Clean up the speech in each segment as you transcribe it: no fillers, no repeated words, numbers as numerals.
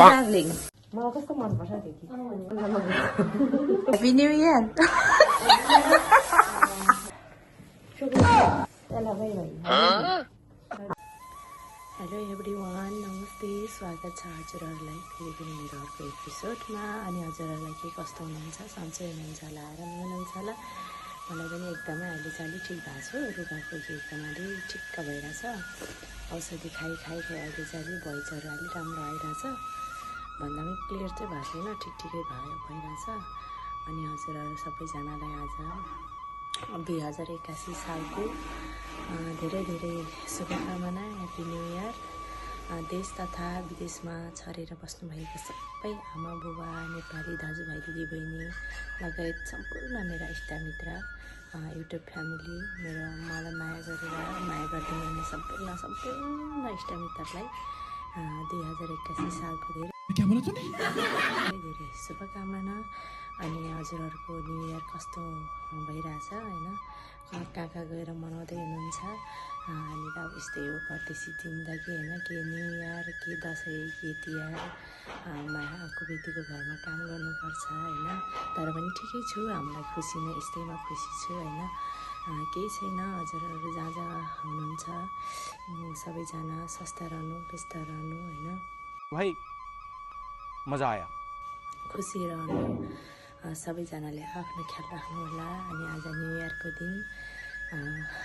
Darling मलाई कस्तो मनपर्छ देखि happy new year hello everyone नमस्ते स्वागत छ हजुरहरूलाई फेरि पनि मेरो अर्को एपिसोडमा अनि हजुरहरूलाई के कस्तो हुनुहुन्छ सन्चै हुनुहुन्छ होला आराम हुनुहुन्छ होला मलाई पनि एकदमै अहिले चाहिँ अलिक ठिक भएको छु रुगाको एकदम अलिक ठिक्क भइरहेछ औषधि खाइ अहिले चाहिँ अलिक भइचहरू अलिक राम्रो आइरहेछ भन्दा पनि क्लियर चाहिँ भएको छैन ठिकै भइरहेछ अनि हजुरहरू सबैजनालाई आज 2081 सालको धेरै धेरै शुभकामना ह्याप्पी न्यु इयर देश तथा विदेशमा छरेर बस्नुभएको सबै आमा बुबा नेपाली दाजुभाइ दिदीबहिनी लगायत सम्पूर्ण मेरा इष्टमित्र युट्युब फ्यामिली मेरो मलाई माया गरेर माया गरिदिने सम्पूर्ण इष्टमित्रलाई 2081 सालको धेरै शुभकामना अनि हजुरहरूको न्यु इयर कस्तो भइरहेछ होइन कहाँ गएर मनाउँदै हुनुहुन्छ हामी त अब यस्तै हो परदेशी जिन्दगी होइन के न्यु इयर के दसैँ के तिहार आएको बेटीको घरमा काम गर्नुपर्छ होइन तर पनि ठिकै छु हामीलाई खुसी नै यस्तैमा खुसी छु होइन केही छैन हजुरहरू जहाँ हुनुहुन्छ सबैजना स्वस्थ रहनु व्यस्त रहनु होइन भाइ मजा आयो खुसी रहनु सबैजनाले आफ्नो ख्याल राख्नु होला अनि आज न्यु इयरको दिन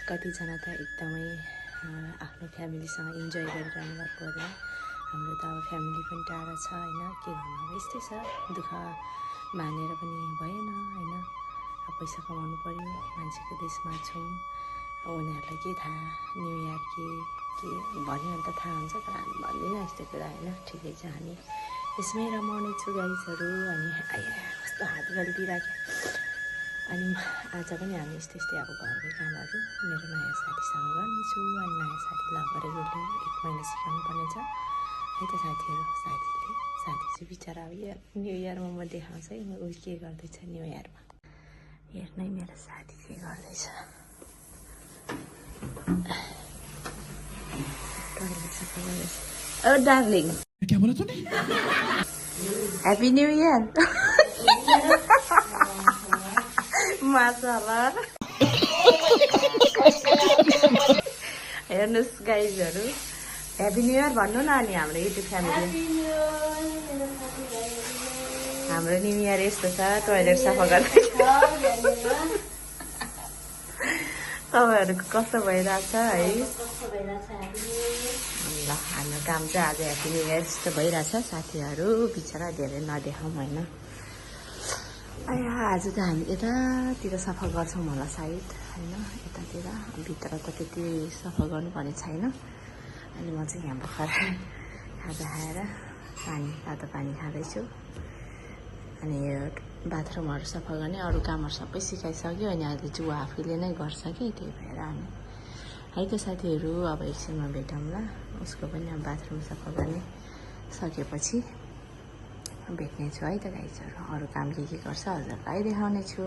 कतिजना त एकदमै आफ्नो फ्यामिलीसँग इन्जोय गरिरहनु भएको होला हाम्रो त अब फ्यामिली पनि टाढा छ होइन के गर्नु अब यस्तै छ दुःख मानेर पनि भएन होइन अब पैसा कमाउनु पऱ्यो मान्छेको देशमा छौँ उनीहरूलाई के थाहा न्यु इयर के भन्यो भने त थाहा हुन्छ तर हामी भन्दिनँ यस्तो कुरा होइन ठिकै छ हामी यसमै रमाउने छु गाइजहरू अनि कस्तो हात गल्दिराख्यो अनि आज पनि हामी यस्तै अब घरकै कामहरू मेरो नयाँ साथीसँग गर्नेछु अनि नयाँ साथी लभ गरेर 1 महिना सिकाउनु पर्नेछ है त साथीहरू साथी चाहिँ बिचरा अब यो न्यु इयरमा म देखाउँछ है ऊ के गर्दैछ न्यु इयरमा हेर्नै मेरो साथी के गर्दैछ ओ डार्लिङ क्या बोला तूने ह्याप्पी न्यु इयर माशाअल्लाह हेर्नुहोस् गाइजहरू ह्याप्पी न्यु इयर भन्नु न अनि हाम्रो युट्युब फ्यामिली हाम्रो न्यु इयर यस्तो छ टोइलेट सफा गर्दै तपाईँहरूको कस्तो भइरहेछ है ल हाम्रो काम चाहिँ आज ह्याप्पी न्यु इयर जस्तो भइरहेछ साथीहरू बिचरा धेरै नदेखाउँ होइन आज त हामी यतातिर सफा गर्छौँ होला सायद होइन यतातिर भित्र त त्यति सफा गर्नुपर्ने छैन अनि म चाहिँ यहाँ भर्खर खाजा खाएर तातो पानी खाँदैछु अनि यो बाथरुमहरू सफा गर्ने अरू कामहरू सबै सिकाइसक्यो अनि अहिले चाहिँ ऊ आफैले नै गर्छ कि त्यही भएर अनि है त साथीहरू अब एकछिनमा भेटौँला उसको पनि अब बाथरुम सफा गर्ने सकेपछि भेट्नेछु है त गाइजहरू अरू काम के गर्छ हजुरलाई देखाउने छु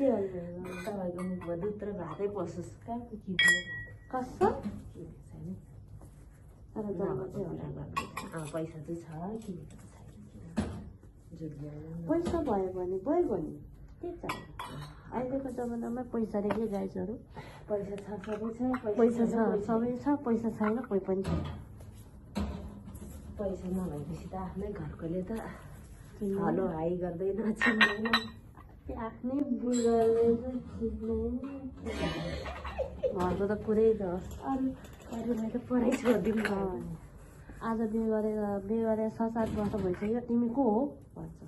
के गर्नु तपाईँको मुखमा दुध र भातै पसोस् कहाँको किन्नु कसो तर जम्मा चाहिँ होला पैसा चाहिँ छ किनेको त छैन पैसा भयो भने भयो नि के चाहियो अहिलेको जमानामा पैसाले के गाइजहरू पैसा छ सबै छ पैसा छ सबै छ पैसा छैन कोही पनि छैन पैसा नभएपछि त आफ्नै घरकोले त हलो हाई गर्दैन चिन्दैन आफ्नै बुढाले घरको त पुरै छ अरूलाई त पढाइ छोडिदिनु आज बिहे गरेर 7-8 वर्ष भइसक्यो तिमी को हो भन्छ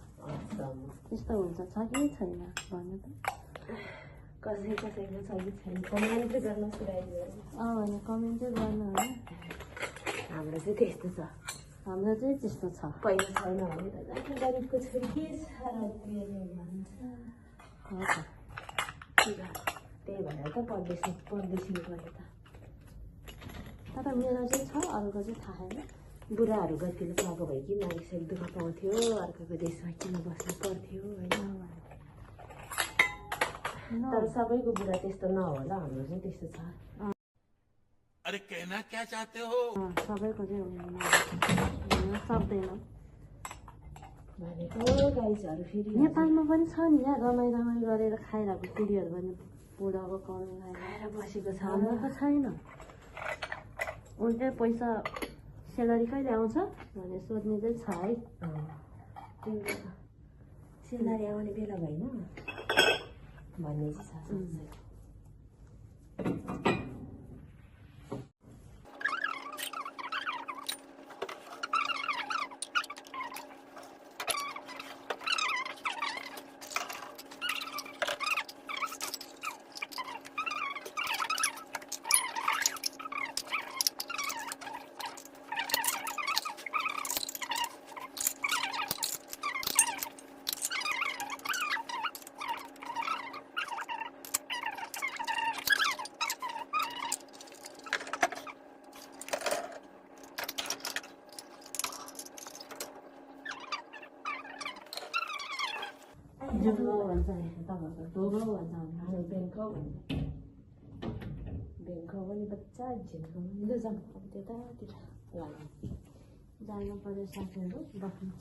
त्यस्तो हुन्छ छ कि छैन भन्नु त कसैको छ कि छैन कमेन्ट चाहिँ गर्नुहोस् भने कमेन्ट चाहिँ गर्नु होइन हाम्रो चाहिँ त्यस्तो छ हाम्रो चाहिँ त्यस्तो छ पैसा छैन भने त गरिबको छोरी के छ र भन्छ त्यही भएर त परदेशिनु पऱ्यो त तर मेरो चाहिँ छ अरूको चाहिँ थाहा छैन बुढाहरू गतिले पाएको भए कि मानिसहरू दुःख पाउँथ्यो अर्काको देशमा किन बस्नु पर्थ्यो होइन तर सबैको बुढा त्यस्तो नहोला हाम्रो चाहिँ त्यस्तो छ अरे कहना क्या चाहते हो सबैको चाहिँ सक्दैन भनेको गाइजहरू फेरि नेपालमा पनि छ नि यहाँ रमाइ गरेर खाइरहेको कुरीहरू पनि बुढाको कमाइ खाएर बसेको छ हाम्रो त छैन उल्टै पैसा सेलरी कहिले आउँछ भने सोध्ने चाहिँ छ है सेलरी आउने बेला भएन भन्ने चाहिँ छ जुब्लो भन्छ तपाईँको ढोग्रो भन्छ हामी ब्याङ्कको भन्छ ब्याङ्कको पनि बच्चा झिल्को पनि जानु अब त्यतातिर जानु पर्यो साथीहरू बस्नु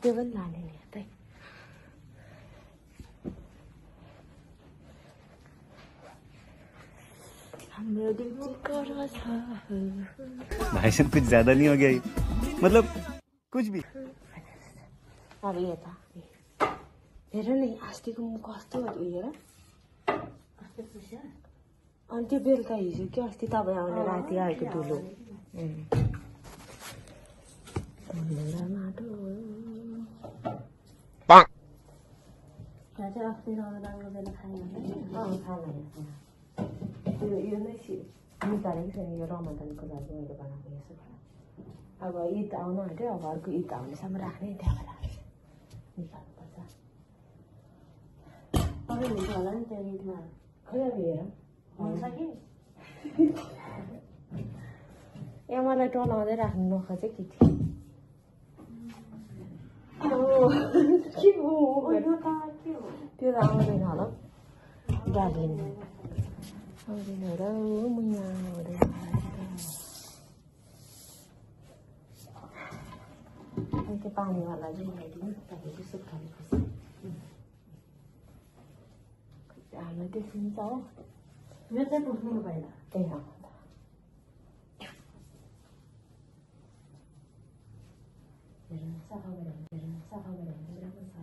त्यो पनि लाने नि त्यही हाम्रो ड्युटी करो छ भाई साहब कुछ ज्यादा नहीं हो गया ये? मतलब कुछ भी अब यता हेर नि अस्तिको मुख कस्तो उयो अनि त्यो बेलुका हिजो के अस्ति तपाईँ आउने राति आएको धुलो त्यहाँ चाहिँ अस्ति राम्रो बेला खाएन यो नै निकालेको छैन यो रमजानको लागि मैले बनाएको यसो अब ईद आउनु आँट्यो अब अर्को ईद आउनेसम्म राख्ने त्यहाँबाट निकाल्नुपर्छ तपाईँ हुन्छ होला नि त्यो ईदमा खै अब हेरौँ हुन्छ कि ए मलाई टलाउँदै राख्नु नखोजे केटी के हो त्यो त आउँदैन होला डार्लिङ आउँदैन र मैया हुँदैन अनि त्यो पानीवाला चाहिँ ल्याइदिनु तपाईँको सुक्खाएपछि हाम्रो देखिन्छ हो यो चाहिँ पुग्नु भएन ए सफा गरेर राम्रो छ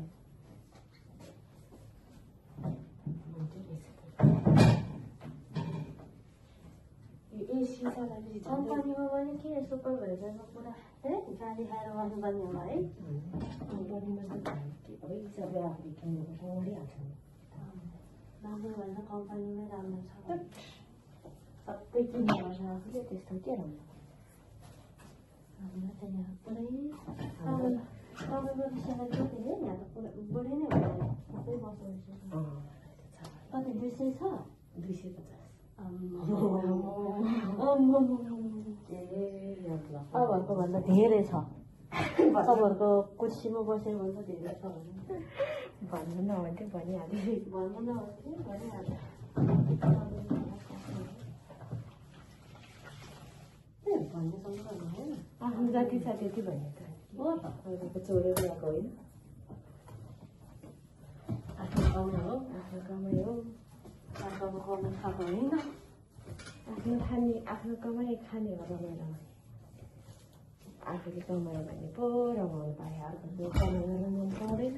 कम्पनीमा पनि के सुपरभाइजरको कुरा है गाडी खाएर बस्नुपर्ने होला है राम्रो भएन कम्पनीमै राम्रो छ सबै किन्नुपर्छ आफूले त्यस्तो के राम्रो हामीलाई चाहिँ यहाँ पुरै तपाईँको सेलेरी कति है यहाँ त पुरा बढी नै भयो सबै बस्नु कति 200 छ 250 अरूको भन्दा धेरै छ तपाईँहरूको कुर्सीमा बसेर भन्छ धेरै छ भने भन्नु नभन्थ्यो भनिहाल्यो भन्नु नभन्थ्यो भनिहाल्यो भन्ने सम्झना होइन आफ्नो जति छ त्यति भन्ने त हो त अरूको चोरेर ल्याएको होइन आफ्नो कमाइ हो आफ्नो कमाइ हो अर्काको कमाइ खाएको होइन आफ्नो कमाइ खाने हो रमाइलो आफूले कमायो भने पो रमाउनु पायो अर्को कमाइ गर्न मन पाउँदैन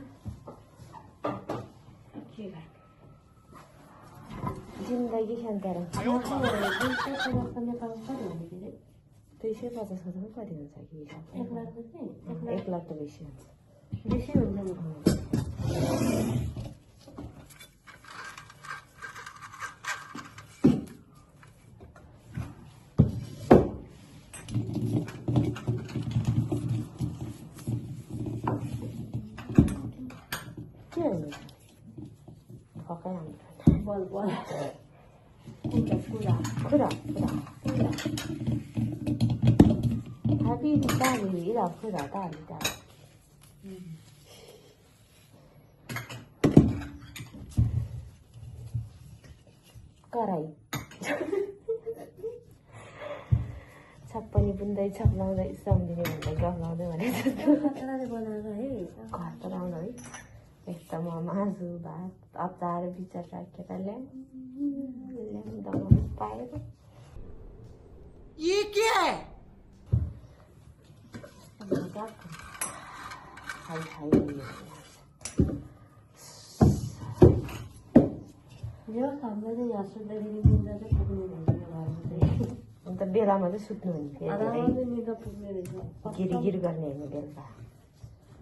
के गर्ने जिन्दगी शान्तार नेपालमा कति हुने के अरे 250,000 कति हुन्छ कि 1 लाख चाहिँ 1 लाख त बेसी हुन्छ बेसी हुन्छ नि के होइन फकाइ हाम्रो बल बल कुरा Happy Diwali là कुरा दाली दाली कराई छप्पनी बुन्दै छप्लाउँदै सम्झिने भन्दा गफलाउँदै भने खतराले बनाएर है घर त लाउनु है एकदम मासु भात अचार बिचार राखेर ल्याउँदा पाएर ये क्या है यो हाम्रो चाहिँ यहाँ सुत्दाखेरि निन्दा चाहिँ पुग्ने रहेछ घरमा चाहिँ अन्त बेलामा चाहिँ सुत्नु हुन्थ्यो आरामले निन्दा पुग्ने रहेछ गिरगिर गर्ने होइन बेलुका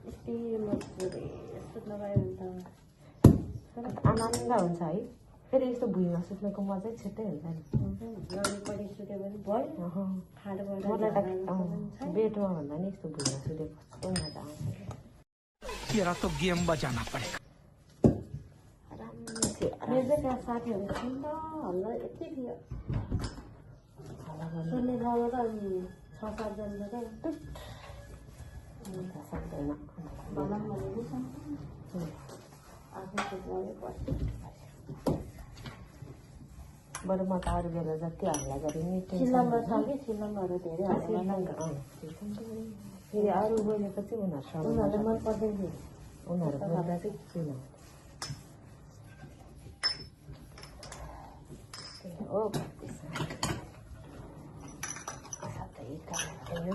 यति मजाले सुत्न पायो भने त आनन्द हुन्छ है फेरि यस्तो भुइँमा सुत्नुको मजै छुट्टै हुन्छ नि वरिपरि सुत्यो भने भयो खाडो मलाई त बेडमा भन्दा नि यस्तो भुइँमा सुत्यो कस्तो मजा आउँछ तेरा तो गेम बजाना पड़ेगा आरामसे मेरो चाहिँ त्यहाँ साथीहरू थियो नि त हल्ला यति थियो सुन्ने ठाउँमा त अनि 6-7 जना त सक्दैन भनौँ भनेको छ आफ्नो गयो पर्छ बरु म त अरू बेला जति हल्ला गरे नि सिलममा छ कि सिलमहरू धेरै हल्ला फेरि अरू बोलेपछि उनीहरूसँग उनीहरूले मन पर्दैन थियो उनीहरू बोल्दा चाहिँ किन हो साथै काम छैन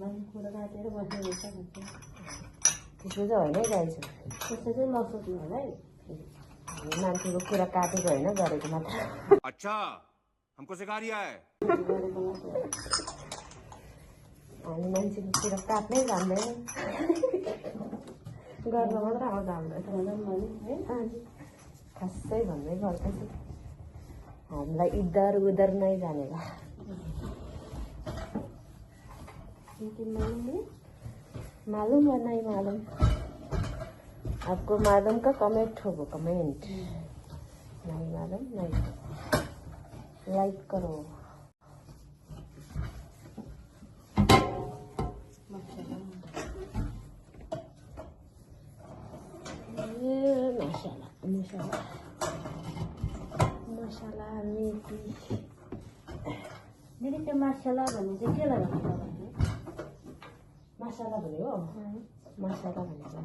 मान्छे कुरो काटेर बस्ने रहेछ भन्छ त्यसो चाहिँ होइन जान्छ त्यस्तो चाहिँ नसोच्नु होला है हामी मान्छेको कुरा काटेको होइन गरेको मात्र अच्छा हमको सिखा रिया है गरेको मात्र हामी मान्छेको कुरा काट्नै जान्दैन गर्न मात्र आउँछ हाम्रो भनौँ भने है खासै भन्दै गर्दैछु हामीलाई इधर उधर नै जानेगा मालूम या नहीं मालूम आपको मालूम का कमेंट होगा कमेंट नहीं मालूम नहीं लाइक करो माशाल्लाह माशाल्लाह माशाल्लाह मेथी दिदी त्यो मासला भन्ने चाहिँ के लगाउँछ मसाला भन्यो मसाला भनेको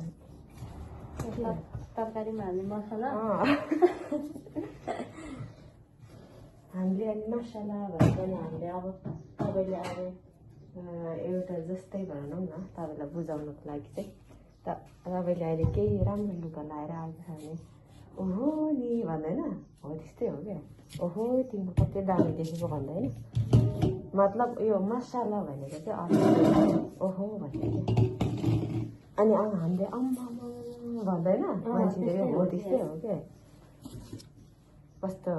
त्यसलाई तरकारीमा हाल्ने मसला हामीले अनि मसाला भनेको नि हामीले अब तपाईँले अब एउटा जस्तै भनौँ न तपाईँलाई बुझाउनुको लागि चाहिँ तपाईँले अहिले केही राम्रो लुगा लाएर आएको छ भने ओहो नि भन्दैन हो त्यस्तै हो क्या ओहो तिम्रो कति दामी देखेको भन्दैन मतलब यो मसाला भनेको चाहिँ अर्थ ओहो भन्ने अनि अब हामीले अम्मा भन्दैन मान्छेले हो त्यस्तै हो क्या कस्तो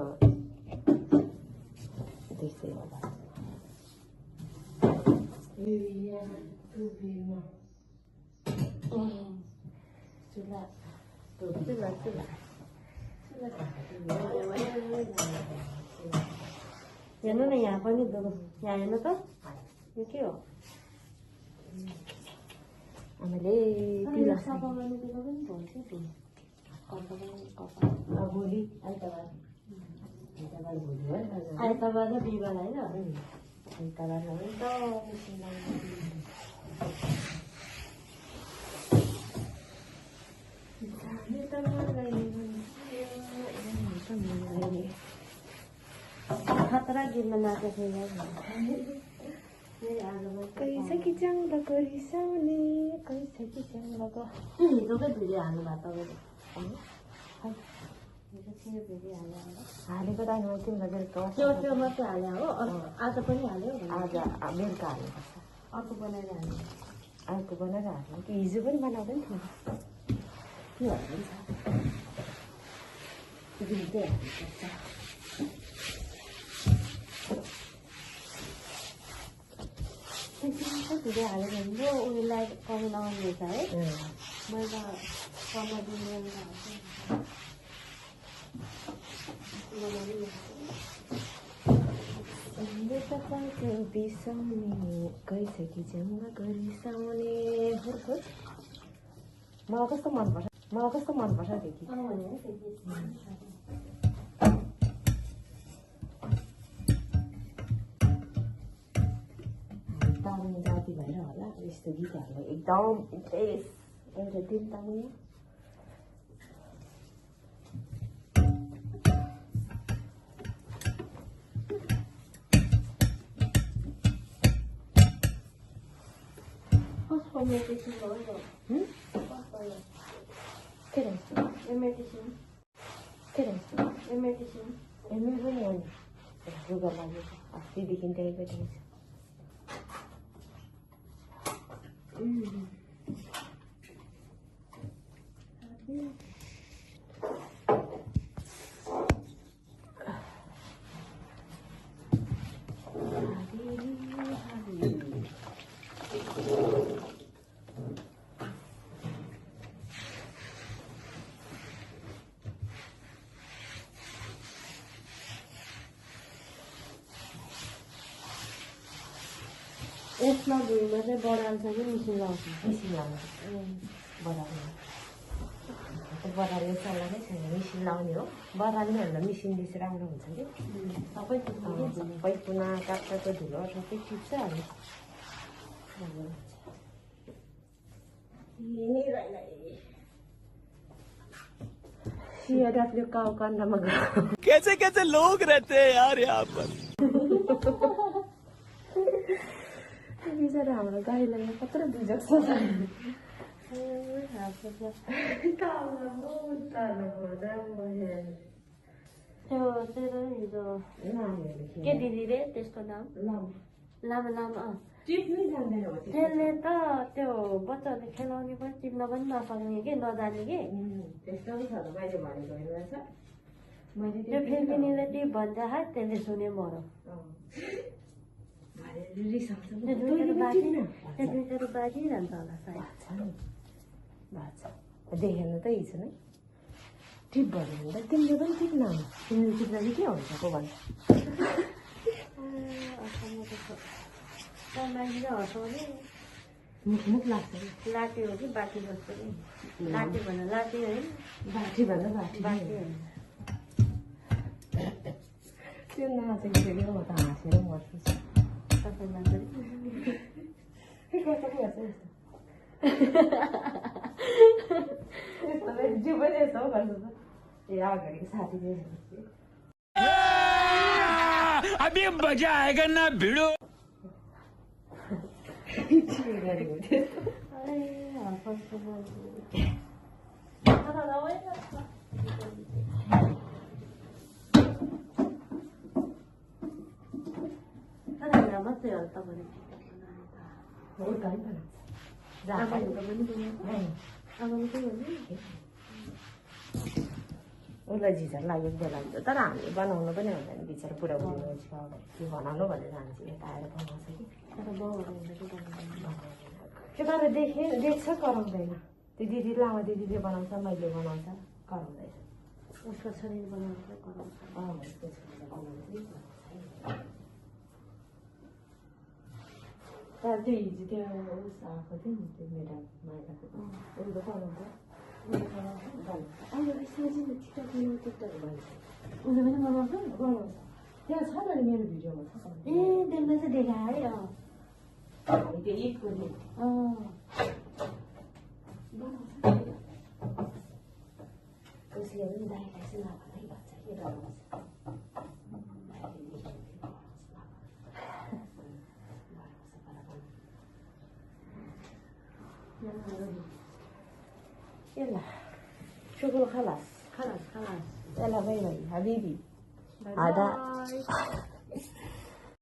त्यस्तै होला चुल्हा चुल्हा चुल्हा हेर्नु न यहाँ पनि दुःख यहाँ हेर्नु त यो के हो आमाले सफा गर्नु बेला पनि भन्छ भोलि आइतबार भोलि हो नि त आइतबार र बिहिबार होइन आइतबार हो नि त मिसिन खतरा गिरमा नाचेको कैसा कि जङ्गलको रिसाउने कैसा कि जङ्गलको हिजोकै भिडियो हाल्नु भएको तपाईँले भिडियो हालेको त होइन तिमीलाई बेलुका त्यो मात्रै हाल्यो हो आज पनि हाल्यो आज बेलुका हाल्नुपर्छ अर्को बनाएर हाल्यो अर्को बनाएर हाल्नु कि हिजो पनि बनाउँदैन थियो के हाल्नुहुन्छ दुइटै हाल्नुपर्छ भिडियो हाल्यो भने चाहिँ उयोलाई कमेन्ट आउने रहेछ है मैले पन्ध्र दिन बिसाउने कैसा कि जङ्गलको रिसाउने मलाई कस्तो मनपर्छ त्यो गीत तारुनी जाति भएर होला यस्तो गीतहरू एकदम इन्ट्रेस्ट एउटा दिन तारुनी मेडिटेसन भयो के रहेछ मेडिटेसन के रहेछ मेडिटेसन एमए पनि हो नि रुगा लागेको अस्तिदेखि त्यही गरिन्छ यसमा भुइँमा चाहिँ बडाल्छ कि मिसिन लाउँछ मिसिन लाउने बराल्ने सल्लाह नै छैन मिसिन लाउने हो बराल्ने भन्दा मिसिनले चाहिँ राम्रो हुन्छ कि सबै सबै कुना काप्चाको धुलो सबै टिप्छ अनि सियाडफले काउ काण्डमा गयो कैसे कैसे लोग रहते हैं यार यहाँ पर बिचरा हाम्रो गाईलाई कत्रो बिजोग छ त्यो तेरो हिजो के दिदी रे त्यसको नाम लामा लामा त्यसले त त्यो बच्चाहरूले खेलाउने पनि टिप्न पनि नसक्ने कि नजाने कि त्यस्तो छ त मैले भनेको रहेछ मैले त्यो फिर्किनेले टिप भन्छ है त्यसले सुने मरो त्यो दुइटाको बाजिरहन्छ होला सायद देखेन त हिजो नै टिप भन्यो भने त तिमीले पनि टिप्न तिमीले टिप्दा चाहिँ के हुन्छ को भन्छ मान्छे हँसाउने मुख लाग्छ लाटे हो कि बाटी जस्तो नि लाटे भन्दा लाटे होइन बाठी भन्दा बाठी बाटी होइन त्यो नाचेको फेरि म त हाँसेर मर्छु तपाईँ नगरी जिउ पनि यस्तो हो गर्नु त ए अगाडिको साथीले अभी मजा आएगा ना भिड़ो मात्रै हो तपाईँले उसलाई झिझर लागेको बेला हुन्छ तर हामीले बनाउनु पनि हुँदैन बिचरा पुरा बुढो के बनाउनु भनेर हामी यता आएर बनाउँछ कि तर बाउहरू त्यो गरेर देख्छ कराउँदैन त्यो दिदी लामा दिदीले बनाउँछ मैले बनाउँछ कराउँदैन उसको शरीर बनाउँछ कराउँछ उसको छोरीले बनाउँछ 但对于这个啥和这你对没得买的，我这个放了不？아니 사진을 찍어보려고 했다고 말이야. 오늘 그냥 가면 그거는 내가 사다리면 비디오만 사서. 예, 내면서 내가 알아요. 이게 이쁘니. 그래서 여기 나이 다시 나와 나이 맞자 이러고. يلا شغل خلاص خلاص يلا باي باي حبيبي باي عداء باي